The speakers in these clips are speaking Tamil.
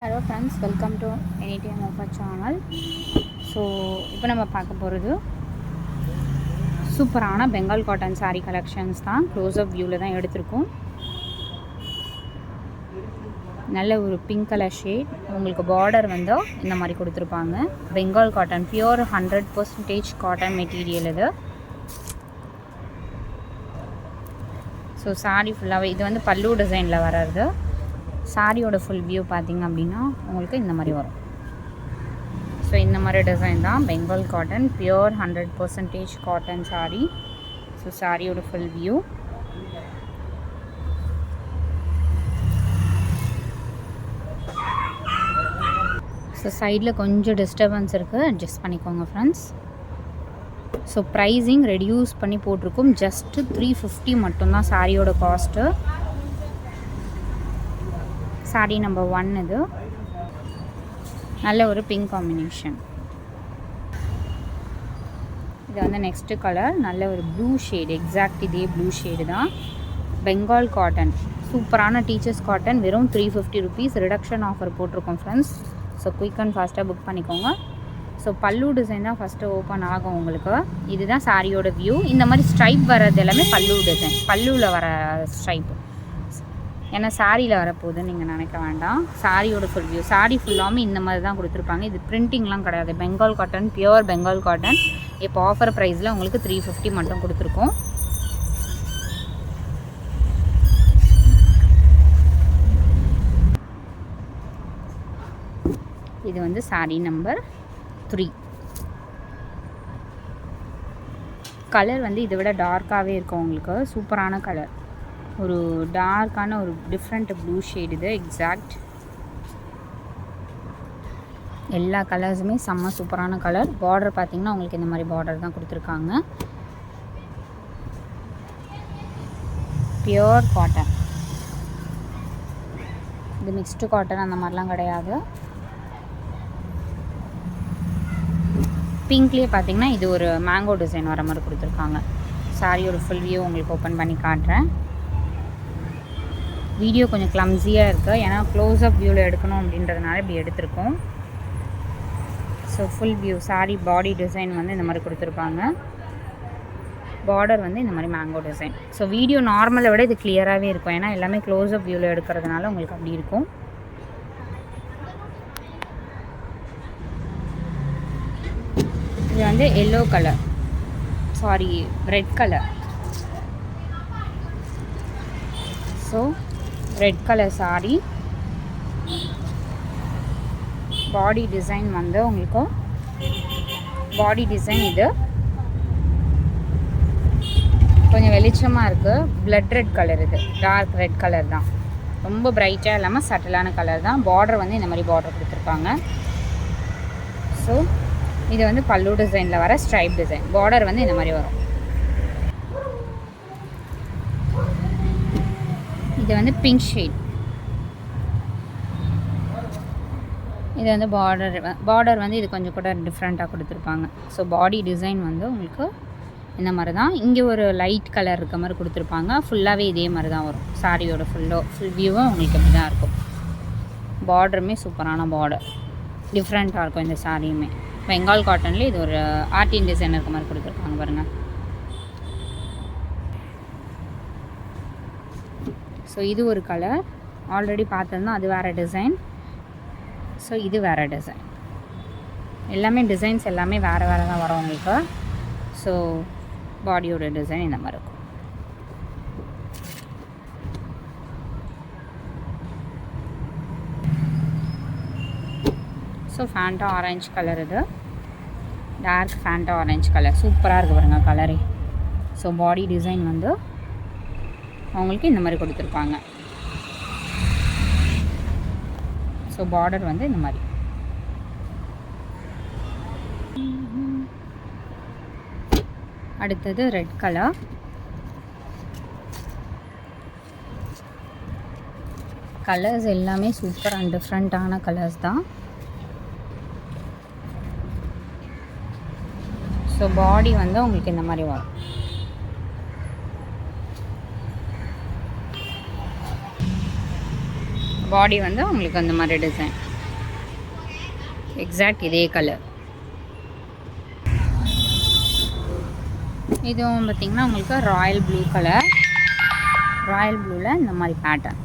Hello friends, welcome to any time of channel. So இப்போ நம்ம பார்க்க போகிறது சூப்பரான பெங்கால் காட்டன் சாரீ கலெக்ஷன்ஸ் தான். க்ளோஸ்அப் வியூவில் தான் எடுத்திருக்கோம். நல்ல ஒரு பிங்க் கலர் ஷேட், உங்களுக்கு பார்டர் வந்து இந்த மாதிரி கொடுத்துருப்பாங்க. Bengal cotton pure 100% cotton material இது. ஸோ சாரீ ஃபுல்லாகவே இது வந்து பல்லு டிசைனில் வர்றது. சாரியோட ஃபுல் வியூ பார்த்திங்க அப்படின்னா உங்களுக்கு இந்த மாதிரி வரும். ஸோ இந்த மாதிரி டிசைன் தான் Bengal cotton pure 100% cotton sari. So சாரியோட ஃபுல் வியூ. ஸோ சைடில் கொஞ்சம் டிஸ்டர்பன்ஸ் இருக்குது, அட்ஜஸ்ட் பண்ணிக்கோங்க ஃப்ரெண்ட்ஸ். ஸோ ப்ரைஸிங் ரெடியூஸ் பண்ணி போட்டிருக்கோம். ஜஸ்ட்டு 350 மட்டும்தான் சாரியோட காஸ்ட்டு. சாரீ நம்பர் 1 இது. நல்ல ஒரு பிங்க் காம்பினேஷன். இது வந்து நெக்ஸ்ட்டு கலர், நல்ல ஒரு ப்ளூ ஷேடு, எக்ஸாக்ட் இதே ப்ளூ ஷேடு தான். பெங்கால் காட்டன் சூப்பரான டீச்சர்ஸ் காட்டன், வெறும் 350 ருபீஸ் ரிடக்ஷன் ஆஃபர் போட்டிருக்கோம் ஃப்ரெண்ட்ஸ். ஸோ குயிக் அண்ட் ஃபாஸ்ட்டாக புக் பண்ணிக்கோங்க. ஸோ பல்லு டிசைன் தான் ஃபஸ்ட்டு ஓப்பன் ஆகும் உங்களுக்கு. இதுதான் சாரியோட வியூ. இந்த மாதிரி ஸ்ட்ரைப் வர்றது எல்லாமே பல்லு டிசைன், பல்லுவில் வர ஸ்ட்ரைப்பு. ஏன்னா சாரியில் வரப்போகுதுன்னு நீங்கள் நினைக்க வேண்டாம். சாரியோட ஃபுல் வியூ. சாரி ஃபுல்லாமே இந்த மாதிரி தான் கொடுத்துருப்பாங்க. இது பிரிண்டிங்லாம் கிடையாது. Bengal cotton, pure Bengal cotton. இப்போ ஆஃபர் ப்ரைஸில் உங்களுக்கு 350 மட்டும் கொடுத்துருக்கோம். இது வந்து சாரி நம்பர் 3. கலர் வந்து இதை விட டார்க்காகவே இருக்கும் உங்களுக்கு. சூப்பரான கலர், ஒரு டார்க்கான ஒரு டிஃப்ரெண்ட் ப்ளூ ஷேட் இது. எக்ஸாக்ட் எல்லா கலர்ஸுமே செம்ம சூப்பரான கலர். பார்டர் பார்த்திங்கன்னா உங்களுக்கு இந்த மாதிரி பார்டர் தான் கொடுத்துருக்காங்க. Pure cotton. இது மிக்ஸ்டு காட்டன் அந்த மாதிரிலாம் கிடையாது. பிங்க்லேயே பார்த்திங்கன்னா இது ஒரு மேங்கோ டிசைன் வர மாதிரி கொடுத்துருக்காங்க. சாரியோட ஃபுல் வியூ உங்களுக்கு ஓப்பன் பண்ணி காட்டுறேன். வீடியோ கொஞ்சம் கிளம்ஸியாக இருக்குது, ஏன்னா க்ளோஸ்அப் வியூவில் எடுக்கணும் அப்படின்றதுனால இப்படி எடுத்திருக்கோம். So full view. சாரி பாடி டிசைன் வந்து இந்த மாதிரி கொடுத்துருப்பாங்க. பார்டர் வந்து இந்த மாதிரி மேங்கோ டிசைன். ஸோ வீடியோ நார்மலை விட இது கிளியராகவே இருக்கும், ஏன்னா எல்லாமே க்ளோஸ்அப் வியூவில் எடுக்கிறதுனால உங்களுக்கு அப்படி இருக்கும். இது வந்து yellow colour, sorry red colour. So red colour sorry. பாடி டிசைன் வந்து உங்களுக்கு பாடி டிசைன் இது கொஞ்சம் வெளிச்சமாக இருக்குது. பிளட் ரெட் கலர், இது டார்க் ரெட் கலர் தான். ரொம்ப பிரைட்டாக இல்லாமல் சட்டிலான கலர் தான். பார்டர் வந்து இந்த மாதிரி பார்டர் கொடுத்துருப்பாங்க. ஸோ இது வந்து பல்லு டிசைனில் வர ஸ்ட்ரைப் டிசைன். பார்டர் வந்து இந்த மாதிரி வரும். இது வந்து பிங்க் ஷேட். இது வந்து பார்டர் வந்து இது கொஞ்சம் கூட டிஃப்ரெண்ட்டாக கொடுத்துருப்பாங்க. ஸோ பாடி டிசைன் வந்து உங்களுக்கு இந்த மாதிரி தான். இங்கே ஒரு லைட் கலர் இருக்க மாதிரி கொடுத்துருப்பாங்க. ஃபுல்லாகவே இதே மாதிரி தான் வரும். சாரியோட ஃபுல் வியூவும் உங்களுக்கு இப்படி தான் இருக்கும். பார்டருமே சூப்பரான பார்டர், டிஃப்ரெண்ட்டாக இருக்கும் இந்த சாரியுமே. பெங்கால் காட்டன்லேயே இது ஒரு ஆர்டின் டிசைன் இருக்க மாதிரி கொடுத்துருக்காங்க பாருங்கள். ஸோ இது ஒரு கலர், ஆல்ரெடி பார்த்தோம்னா அது வேறு டிசைன். ஸோ இது வேறு டிசைன். எல்லாமே டிசைன்ஸ் எல்லாமே வேறு வேறு தான் வரும் உங்களுக்கு. ஸோ பாடியோட டிசைன் இந்த மாதிரி இருக்கும். ஸோ ஃபேண்டா ஆரஞ்சு கலர், இது டார்க் ஃபேண்டா ஆரஞ்சு கலர். சூப்பராக இருக்குது பாருங்கள் கலரே. ஸோ பாடி டிசைன் வந்து அவங்களுக்கு இந்த மாதிரி கொடுத்துருப்பாங்க. ஸோ பார்டர் வந்து இந்த மாதிரி. அடுத்தது ரெட் கலர். கலர்ஸ் எல்லாமே சூப்பர் அண்ட் டிஃப்ரெண்ட்டான கலர்ஸ் தான். ஸோ பாடி வந்து உங்களுக்கு இந்த மாதிரி வரும். பாடி வந்து உங்களுக்கு அந்த மாதிரி டிசைன். எக்ஸாக்ட் இதே கலர். இதுவும் பார்த்திங்கன்னா உங்களுக்கு ராயல் ப்ளூ கலர். ராயல் ப்ளூவில் இந்த மாதிரி பேட்டர்ன்.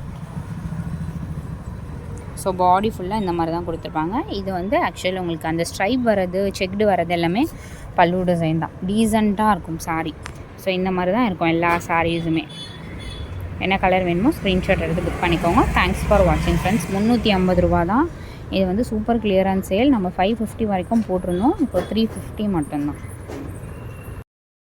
ஸோ பாடி ஃபுல்லாக இந்த மாதிரி தான் கொடுத்துருப்பாங்க. இது வந்து ஆக்சுவலி உங்களுக்கு அந்த ஸ்ட்ரைப் வர்றது, செக்டு வர்றது எல்லாமே பல்லு டிசைன் தான். டீசெண்டாக இருக்கும் சாரீ. ஸோ இந்த மாதிரி தான் இருக்கும் எல்லா சாரீஸுமே. என்ன கலர் வேணுமோ ஸ்க்ரீன்ஷாட் எடுத்து புக் பண்ணிக்கோங்க. தேங்க்ஸ் ஃபார் வாட்சிங் ஃப்ரெண்ட்ஸ். 350 ரூபா தான். இது வந்து சூப்பர் கிளியரன்ஸ் சேல். நம்ம 550 வரைக்கும் போட்டிருந்தோம். இப்போ 350 மட்டும்தான்.